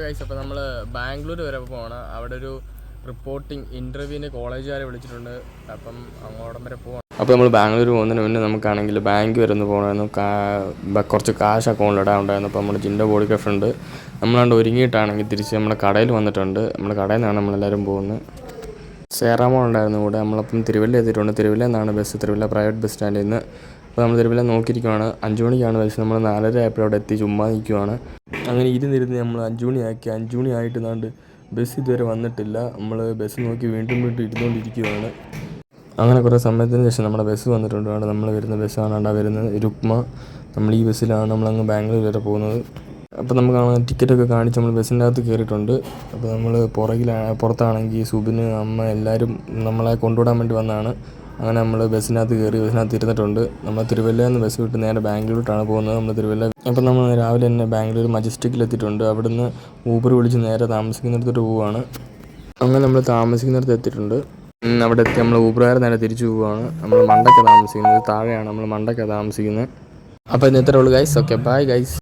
Guys, അപ്പോൾ നമ്മൾ ബാംഗ്ലൂർ വരെ പോകണം. അവിടെ ഒരു റിപ്പോർട്ടിംഗ് ഇൻ്റർവ്യൂവിന് കോളേജുകാരെ വിളിച്ചിട്ടുണ്ട്. അപ്പം അങ്ങോട്ടം വരെ പോകണം. അപ്പോൾ നമ്മൾ ബാംഗ്ലൂർ പോകുന്നതിന് മുന്നേ നമുക്കാണെങ്കിൽ ബാങ്ക് വരെ ഒന്ന് പോകണമായിരുന്നു. കുറച്ച് കാശ് അക്കൗണ്ടിലിടാനുണ്ടായിരുന്നു. അപ്പോൾ നമ്മൾ ജിൻ്റെ ബോഡി ഫ്രണ്ട് നമ്മളാണ്ട് ഒരുങ്ങിയിട്ടാണെങ്കിൽ തിരിച്ച് നമ്മുടെ കടയിൽ വന്നിട്ടുണ്ട്. നമ്മുടെ കടയിൽ നിന്നാണ് നമ്മളെല്ലാവരും പോകുന്നത്. സേറാമോൾ ഉണ്ടായിരുന്നു കൂടെ. നമ്മളപ്പം തിരുവല്ല എത്തിയിട്ടുണ്ട്. തിരുവല്ല എന്നാണ് ബസ്, തിരുവല്ല പ്രൈവറ്റ് ബസ് സ്റ്റാൻഡിൽ നിന്ന്. അപ്പോൾ നമ്മൾ തിരുവല്ല നോക്കിയിരിക്കുവാണ്. 5 മണിക്കാണ് ബസ്. നമ്മൾ 4:30 ആയപ്പോൾ അവിടെ എത്തി ചുമ്മാ നിൽക്കുവാണ്. അങ്ങനെ ഇരുന്നിരുന്ന് നമ്മൾ 5 മണിയാക്കി. 5 മണിയായിട്ട് നാണ്ട് ബസ് ഇതുവരെ വന്നിട്ടില്ല. നമ്മൾ ബസ് നോക്കി വീണ്ടും ഇരുന്നുകൊണ്ടിരിക്കുകയാണ്. അങ്ങനെ കുറേ സമയത്തിന് ശേഷം നമ്മുടെ ബസ് വന്നിട്ടുണ്ട്. അവിടെ നമ്മൾ വരുന്ന ബസ്സാണ് അവിടെ വരുന്നത്, രുക്മ. നമ്മൾ ഈ ബസ്സിലാണ് നമ്മളങ്ങ് ബാംഗ്ലൂർ വരെ പോകുന്നത്. അപ്പോൾ നമുക്ക് ടിക്കറ്റൊക്കെ കാണിച്ച് നമ്മൾ ബസ്സിൻ്റെ അകത്ത് കയറിയിട്ടുണ്ട്. അപ്പോൾ നമ്മൾ പുറത്താണെങ്കിൽ സുബിന്, അമ്മ എല്ലാവരും നമ്മളെ കൊണ്ടുവിടാൻ വേണ്ടി വന്നതാണ്. അങ്ങനെ നമ്മൾ ബസ്സിനകത്ത് കയറി, ബസ്സിനകത്ത് ഇരുന്നിട്ടുണ്ട്. നമ്മൾ തിരുവല്ലയിൽ നിന്ന് ബസ് വിട്ട് നേരെ ബാംഗ്ലൂരിലോട്ടാണ് പോകുന്നത്. നമ്മൾ തിരുവല്ല. അപ്പോൾ നമ്മൾ രാവിലെ തന്നെ ബാംഗ്ലൂർ മജസ്റ്റിക്കിലെത്തിയിട്ടുണ്ട്. അവിടുന്ന് ഊബർ വിളിച്ച് നേരെ താമസിക്കുന്നിടത്തോട്ട് പോവുകയാണ്. അങ്ങനെ നമ്മൾ താമസിക്കുന്നിടത്ത് എത്തിയിട്ടുണ്ട്. അവിടെ എത്തി നമ്മൾ ഊബറുകാരെ നേരെ തിരിച്ചു പോവുകയാണ്. നമ്മൾ മണ്ടയ്ക്ക് താമസിക്കുന്നത്, താഴെയാണ് നമ്മൾ മണ്ടയ്ക്ക് താമസിക്കുന്നത്. അപ്പോൾ ഇന്ന് ഇത്രേ ഉള്ളൂ ഗൈസ്. Okay, bye guys.